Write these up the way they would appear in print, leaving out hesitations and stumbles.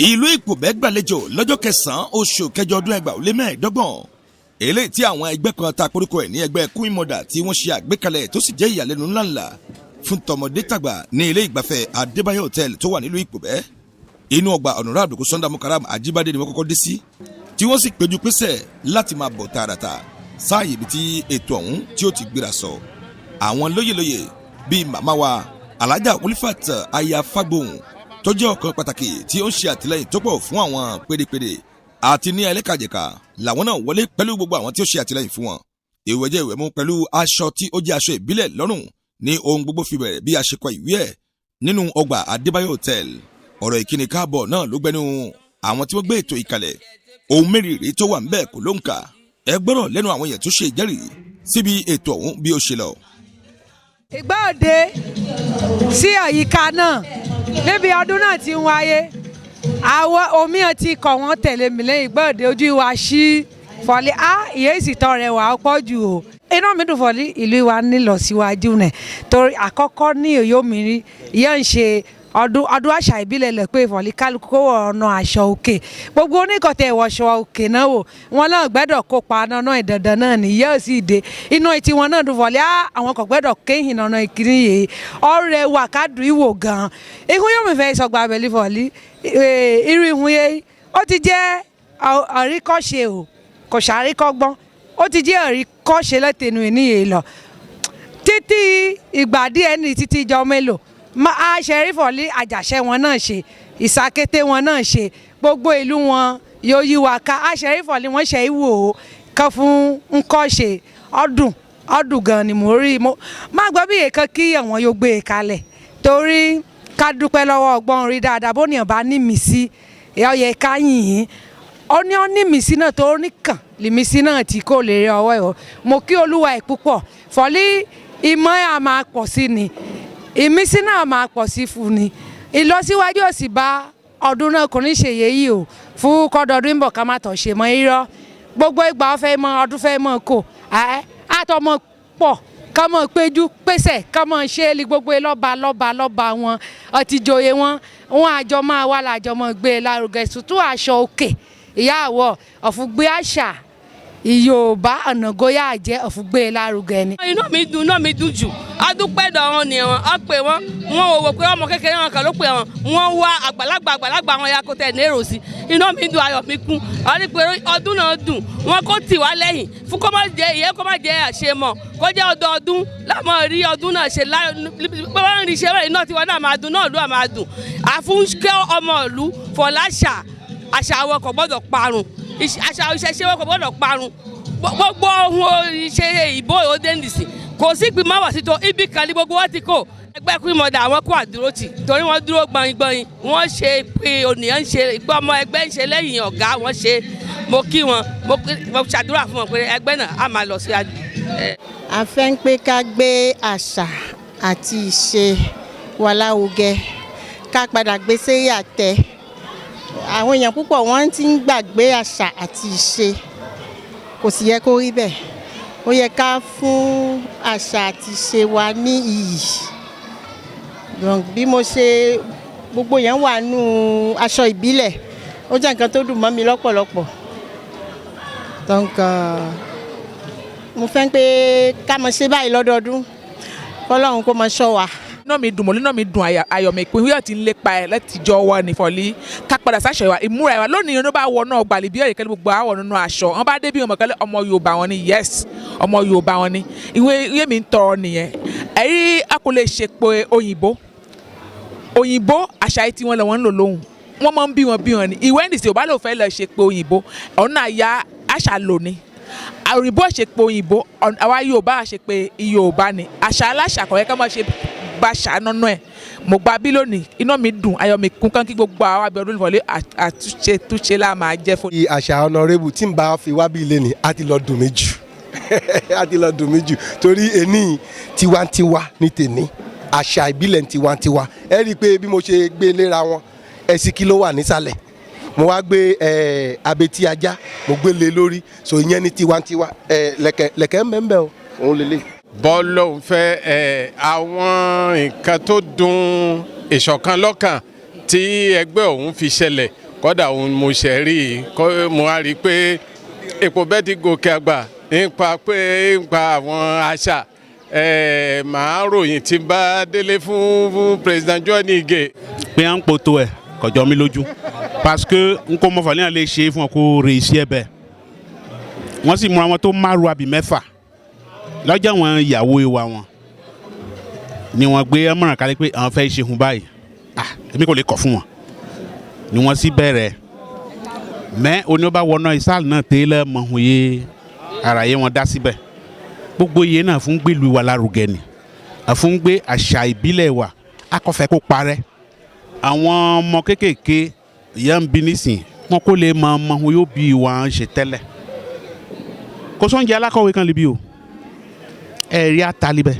ìlú Ìpòbẹ́ gbàlejò lọ́jọ́ 9 oṣù kẹjọ ọdún 2025 eléyìí tí àwọn ẹgbẹ́ kan ta koríko ẹ̀ ní ẹgbẹ́ Queen Mother tí wọ́n ṣe àgbékalẹ̀ tó sì jẹ́ ìyàlẹ́nu ńláńlá fún tọmọdé tàgbà ní ilé ìgbafẹ́ Adébáyọ̀ Hotel tó wà nílùú Ìpòbẹ́. Inú ọgbà ọ̀nàrà àdókò Sunday Mukaram Ajíbádé ni wọ́n kọ́kọ́ dé sí tí wọ́n sì péjú pésẹ̀ láti máa bọ̀ tààràtà sáàyè ibi tí ètò ọ̀hún tí ó ti gbéra sọ. Àwọn lóyèlóyè bíi màmá wa Alhaja Wolifat Aya Fagbohun tó jẹ́ ọ̀kan pàtàkì tí ó ń ṣe àtìlẹ́yìn tó pọ̀ fún àwọn pédépédé àti ní ẹlẹ́kàjẹ̀ka làwọn náà wọlé pẹ̀lú gbogbo àwọn tí ó ṣe àtìlẹ́yìn fún wọn. Ìwẹ̀jẹ̀ ìwẹ̀mú pẹ̀lú aṣọ tí ó jẹ́ aṣọ ìbílẹ̀ lọ́rùn ní ohun gbogbo fi bẹ̀rẹ̀ bí a ṣe kọ ìwé ẹ̀ nínú ọgbà Adébáyọ̀ Hotel. Ọ̀rọ̀ ìkíni káàbọ̀ náà ló gbẹnu àwọn tí wọ́n gbé ètò ìkàlẹ̀. Ohun mérìírí tó wà ńbẹ̀ kò lóǹkà. Ẹ gbọ́rọ̀ lẹ́nu àwọn èèyàn tó ṣe ìjẹ́rìí síbi ètò ọ̀hún bí ó ṣe lọ. Ìgbà òde sí àyíká náà níbi ọdún náà ti ń wáyé àwọn òmíràn ti kọ̀ wọ́n tẹ̀lé mi lẹ́yìn ìgbà òde ojú wa sí fọlí ìyẹn ìsìtọ́ rẹ̀ wà ó pọ̀ jù o. Inú mi dùn fọlí ìlú wa nílọ síwájú nẹ̀ torí àkọ́kọ́ ní òyòmírí ìyẹn ń ṣe ọdún àṣà ìbílẹ̀ lẹ̀ pé ìfọ̀lì kálukú kó ọ̀nà aṣọ òkè gbogbo oníkọ̀tẹ̀ ìwọ̀ṣọ òkè náà wò wọn náà gbẹ́dọ̀ kópa náà ìdandan náà nìyẹ́ ò sì dé inú etí wọn náà dùn fọ̀lì àwọn kò gbẹ́dọ̀ kéhìn náà ìkíní yìí ọ̀rẹ́ wà kádùn ìwò gan-an ihun yóò mi fẹ́ sọgbà abẹ́lí fọ̀lì irú ihun yẹn ó ti jẹ́ àríkọ́ṣe o kò ṣàríkọ́gbọ́n ó ti jẹ́ àríkọ́ṣe lẹ́tẹ̀nu ìníyè lọ títí ìgbà díẹ̀ ní títí ìjọ mélòó aṣẹ́rífọ̀lì àjàṣẹ́ wọn náà ṣe ìsàkété wọn náà ṣe gbogbo ìlú wọn yóò yí wa ká aṣẹ́rífọ̀lì wọn ṣe ìwò kan fún nǹkan ṣe ọdún gan ni mo rí mo má gbọ́ bí èèkan kí àwọn yóò gbé e kalẹ̀ torí ká dúpẹ́ lọ́wọ́ ọgbọ́n rí dáadáa bó nìyàn bá ní mí sí ọyẹ ká yìnyín ó ní mí sí náà tó níkàn lèmi sí náà tí kò lè rí ọwọ́ ẹ̀ mo kí olúwa ẹ̀ púpọ̀ fọ̀lì ìmọ̀ ẹ̀ á máa pọ̀ sí ni ìmísí náà máa pọ̀ sí fún ni ìlọsíwájú òsì bá ọdún náà kò ní ṣe yéyí o fún kọ́dọọdún ń bọ̀ ká má tọ̀ ṣe mọ́ irọ́ gbogbo ìgbà ọ̀fẹ́ mọ́ ọdún fẹ́ mọ́ kò àtọmọ pọ̀ ká mọ̀ péjú pèsè ká mọ̀ ṣe é li gbogbo lọ́ba wọn ọtí joyè wọn àjọ máa wà lájọ mọ̀ gbé e lárugẹ sùtú aṣọ òkè ìyá àwọ̀ ọ̀fùgbé àṣà Yorùbá ọ̀nàgóyà jẹ́ ọ̀fùgbé lárugẹ ni. inú mi dùn jù adúpẹ́dọ̀ wọn ni wọn á pè wọn ò wò pé ọmọ kékeré wọn kan ló pè wọn wá àgbàlagbà wọn ya kó tẹ̀ ní èrò sí inú mi dùn ayọ̀ mi kún ọdún pé ọdún náà dùn wọn kó tì wá lẹ́yìn fún kó má jẹ́ àṣemọ̀ kó jẹ́ ọdọọdún láwọn rí ọdún náà ṣe láyọ̀ pé wọ́n ń rí ṣe iná tiwọn náà máa dùn náà lù àmà dùn àfúnkẹ́ ọmọ ìlú fọláṣà àṣà àwọn kò gbọ́dọ̀ parun àṣà ìṣẹ̀ṣe wọn kò gbọ́dọ̀ parun gbogbo ohun ìṣe ìbò òdendìsì kò sí ìpín máa wà sí tó ibi kan ní gbogbo wọn ti kó ẹgbẹ́ Queen Mother àwọn kó àdúró tì torí wọ́n dúró gbọ̀ngbọ̀n wọ́n ṣe pé ònìyàn ń ṣe pé ọmọ ẹgbẹ́ ń ṣe lẹ́yìn ọ̀gá wọn ṣe mo kí wọn mo ṣàdúrà fún wọn pé ẹgbẹ́ náà á máa lọ sí àjò. a fẹ́ ń pé ká gbé àṣà àti ìṣe wa lárugẹ ká padà gbé sérí àtẹ àwọn èèyàn púpọ̀ wọ́n ti ń gbàgbé àṣà àti ìṣe kò sì yẹ kó rí bẹ́ẹ̀ ó yẹ ká fún àṣà àti ìṣe wa ní iyì bí mo ṣe gbogbo yẹn wà nù aṣọ ìbílẹ̀ ó jẹ́ nǹkan tó dùn mọ́ mi lọ́pọ̀lọpọ̀ mo fẹ́ pé ká mọ̀ ṣe báyìí lọ́dọọdún kọ́lọ́run kó máa ṣọ́ wa. Inú mi dùn mọ́ nínú mi dùn ayọ̀ mi pé wíwọ̀ ti ń lépa ẹ̀ láti jọ wọ ní Fọ̀lì ká padà sáṣọ ìwà ìmúra ìwà lónìí ló bá wọ náà gbàlè bí ọ̀rẹ́kẹ́lẹ́ gbogbo àwọ̀ nínú aṣọ wọn bá dé bí wọn mọ̀kẹ́lẹ́ ọmọ Yorùbá wọn ni yes ọmọ Yorùbá wọn ni ìwé mi ń tọrọ nìyẹn ẹ̀rí a kò lè ṣe pé òyìnbó àṣà yìí tí wọ́n lọ wọ́n ń lò lóhùn wọ́n máa ń bí wọn ni ìwé ìdìsí òbá ló fẹ́ lọ ṣe pé òyìnbó ọ̀nà àyà àṣà lò ní òyìnbó ṣe pé òyìnbó àwa Yorùbá ṣe pé Yorùbá ni àṣà aláṣà kò yẹ ká máa ṣe bá ṣàánú ẹ̀ mo gba bí lónìí inú mi dùn ayọ̀ mi kún kán kí gbogbo àwọn abẹ́rẹ́ Fọ̀lì àtúnṣe túnṣe láà máa jẹ́ fún. àṣà ọ̀nàrẹ́bù tí n bá fi wá bí ilé ni a ti lọ dùn mí jù torí ẹni tiwantiwa ní tèmi àṣà ìbílẹ̀ tiwantiwa ẹ rí i pé bí mo ṣe gbé léra wọn ẹ̀sìnkí ló wà nísàlẹ̀ mo wá gbé abetí ajá mo gbé lé lórí so ìyẹn ní tiwantiwa lẹ̀kẹ̀ mẹ́mbẹ́ o òun lélẹ̀. bọ́ọ̀lù ń fẹ́ àwọn nǹkan tó dùn ìṣọ̀kan lọ́kàn tí ẹgbẹ́ òun fi ṣẹlẹ̀ kódà òun mo ṣe rí mo wá rí i pé epo bẹ́ẹ̀ ti gòkè àgbà nípa àwọn àṣà màá ròyìn tí bá délé fún president John Ige. pé à ń poto ẹ̀ kọjọ́ mi lójú parce que n kò mọ fàlẹ́ lè ṣe fún ọ kó rè sí ẹ bẹ́ẹ̀ wọ́n sì múra wọn tó márùn àbí mẹ́fà lọ́jọ́ àwọn ìyàwó ìwà wọn ni wọ́n gbé ọmọràn kalẹ̀ pé àwọn fẹ́ ṣe hun báyìí èmi kò lè kọ̀ fún wọn ni wọ́n sì bẹ̀rẹ̀ mẹ́ oníwọ́ba wọnà ìsáàlì náà tẹ́lẹ̀ mọ̀hún yé ara yé wọn dá síbẹ̀ gbogbo iye náà fún gbé ìlú wa lárugẹ ni àfún gbé àṣà ìbílẹ̀ wa akọ́fẹ́ kó parẹ́ àwọn ọmọ kéékèèké ìyá ń bí nísìn wọn kó lè mọ ọmọ yóò bí wa ń ṣe tẹ́lẹ̀ kò sóúnjẹ alákọ̀wé kan níbí o ẹ̀rí àtàlíbẹ̀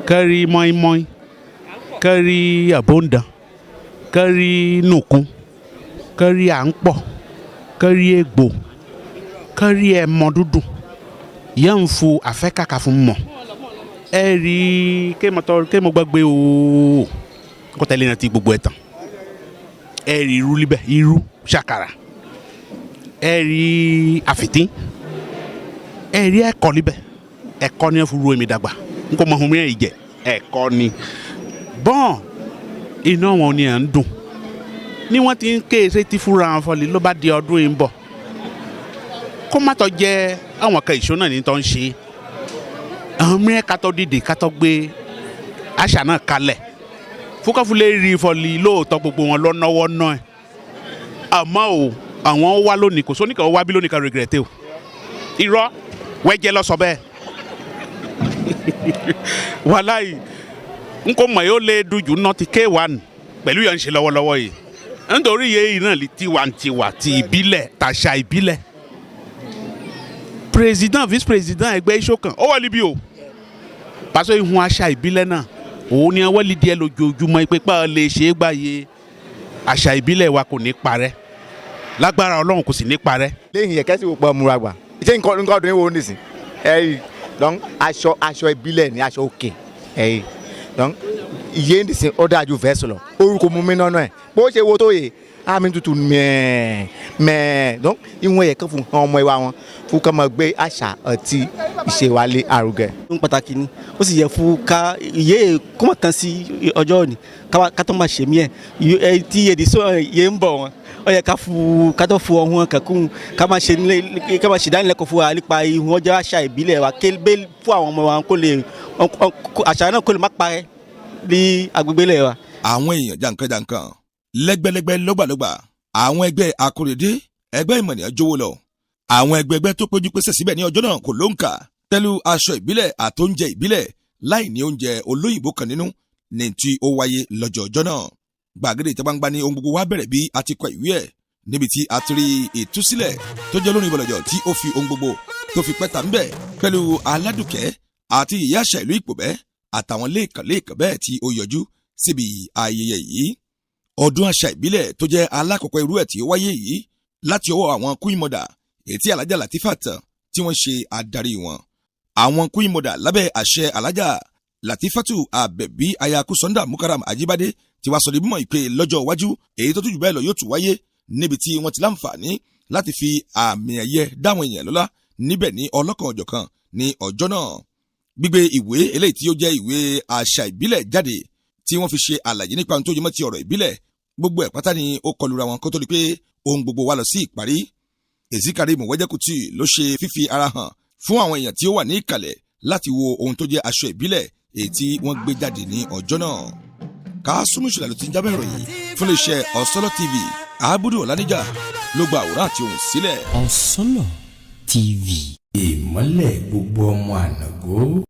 kẹ́rí mọ́ínmọ́ín kẹ́rí àbóǹdàn kẹ́rí nùkún kẹ́rí à ń pọ̀ kẹ́rí egbò kẹ́rí ẹ̀mọ dúdú yẹn ń fu àfẹ́kàkà fún mọ̀ ẹ̀rí kémo gbàgbé o kó tẹ̀lé náà ti gbogbo ẹ̀ tán ẹ̀rí irú líbẹ̀ irú ṣàkàrà ẹ̀rí àfìtín ẹ̀rí ẹ̀kọ́ líbẹ̀ ẹ̀kọ́ ni ẹ̀ fún ru èmi dàgbà n kò mọ ohun mìíràn ìjẹ ẹ̀kọ́ ni bọ́n iná wọn ni à ń dùn ni wọ́n ti ń ké sétí fúnra wọn fọlẹ̀ ló bá di ọdún yìí ń bọ̀ kó má tọ́ jẹ́ àwọn kan ìṣó náà ní tó ń ṣe àwọn mìíràn kátó dìde kátó gbé àṣà náà kalẹ̀ fúkàfúlẹ̀ rí fọlẹ̀ lóòótọ́ gbogbo wọn lọ́nàwọ́ náà àmọ́ o àwọn wá lónìí kò sóníkà wá bí lónìí kan regrette o irọ́ wẹ́jẹ́ lọ sọ bẹ́ẹ̀ wàláyé n kò mọ̀ yóò lé dùjú náà ti K1 pẹ̀lú yẹn ń ṣe lọ́wọ́lọ́wọ́ yìí nítorí yéèyí náà lè tiwantiwa ti ìbílẹ̀ tàṣà ìbílẹ̀ president vice president ẹgbẹ́ ìṣọ̀kan ó wà níbí o pàṣẹ ìhun àṣà ìbílẹ̀ náà òun ni wọ́n lè díẹ̀ lójoojúmọ́ ìpépà lè ṣe é gbàyè àṣà ìbílẹ̀ wa kò ní parẹ́ lágbára Ọlọ́run kò sì ní parẹ́. lẹ́yìn yẹn kẹ́sì gbogbo múra gbà ṣé nǹkan ọdún yìí wo nìsín ẹ̀yìn donc aṣọ ìbílẹ̀ ni aṣọ òkè ẹ̀yìn donc iye nìsín ó dájú fẹ́ sọ̀rọ̀ orúkọ mú mi nánà ẹ̀ bó ṣe wo tó yẹ àmì tutù mẹ́ẹ̀ donc ìwọ̀n yẹ kán fún ọmọ ìwà wọn fún ká máa gbé àṣà àti ìṣe wa lé àrùgẹ. ohun pàtàkì ni ó sì yẹ fún ká iye kó má tán sí ọjọ́ òní ká tó máa ṣèmí ẹ̀ tí èdè sọ yẹ ń bọ̀ wọn ó yẹ ká tó fún ọ̀hún kankun ká máa ṣe ìdánilẹ́kọ̀ọ́ fún wa nípa ìhun ọjọ́ àṣà ìbílẹ̀ wa kébé fún àwọn ọmọ wa kó lè àṣà náà kó lè má parẹ́ ní agbègbè lẹ̀ wa. àwọn èèyàn jàǹkànjàǹkàn lẹ́gbẹ̀lẹ́gbẹ̀ lọ́gbàlọ́gbà àwọn ẹgbẹ́ akóredé ẹgbẹ́ ìmọ̀nìyàn jówó lọ àwọn ẹgbẹ́ tó péjú pésẹ̀ síbẹ̀ ní ọjọ́ náà kò lóǹkà pẹ̀lú aṣọ ìbílẹ̀ àtóúnjẹ ìbílẹ̀ láì ní oúnjẹ olóyìnbó kan nínú ní tí ó wáyé lọ́jọ́ ọjọ́ náà gbàgede ìta gbangba ni ohun gbogbo wa bẹ̀rẹ̀ bí a ti kọ ìwé ẹ̀ níbi tí a ti rí ìtúsílẹ̀ tó jẹ́ lórí ìbọ̀lọ̀jọ̀ tí ó fi ohun gbogbo tó fi pẹ́ta ń bẹ̀ pẹ̀lú aládùkẹ́ àti ìyá àṣà ìlú ìpòbẹ́ àtàwọn lẹ́ẹ̀kan bẹ́ẹ̀ tí ó yọjú síbi ayẹyẹ yìí ọdún àṣà ìbílẹ̀ tó jẹ́ alákọ̀ọ́kọ́ irú ẹ̀ tí ó wáyé yìí láti ọwọ́ àwọn Queen Mother ètí alájà Latifat tí wọ́n ṣe adarí wọn àwọn Queen Mother lábẹ́ àṣẹ alájà Latifatu Àbẹ̀bí ayaku Sunday Mukaram Ajibade ti wá sọ di mímọ̀ ìpè lọ́jọ́ iwájú èyí tó tún jù bẹ́ẹ̀ lọ yóò tún wáyé níbi tí wọ́n ti láǹfààní láti fi àmì ẹ̀yẹ dáwọn èèyàn lọ́lá níbẹ̀ ní ọlọ́kan ọ̀jọ̀kan ní ọjọ́ náà gbígbé ìwé eléyìí tí ó jẹ́ ìwé àṣà ìbílẹ̀ jáde tí wọ́n fi ṣe àlàyé nípa ohun tó jẹmọ́ ti ọ̀rọ̀ ìbílẹ̀ gbogbo ẹ̀ pátá ni ó kọlura wọn kó tó di pé ohun gbogbo wá lọ sí ìparí Ezikarim Wẹ́jẹ́kùtì ló ṣe fífi ara hàn fún àwọn èèyàn tí ó wà ní ìkàlẹ̀ láti wo ohun tó jẹ́ aṣọ ìbílẹ̀ èyí tí wọ́n gbé jáde ní ọjọ́ náà Kásùmù Ìṣọ̀lá ló ti ń jábọ̀ ìròyìn fún iléeṣẹ́ Ọ̀sọ́lọ̀ TV Abudu Ọ̀làníjà ló gba àwòrán àti ohùn sílẹ̀. Ọ̀sọ́lọ̀ TV ìmọ́lẹ̀ gbogbo ọmọ ànàgó.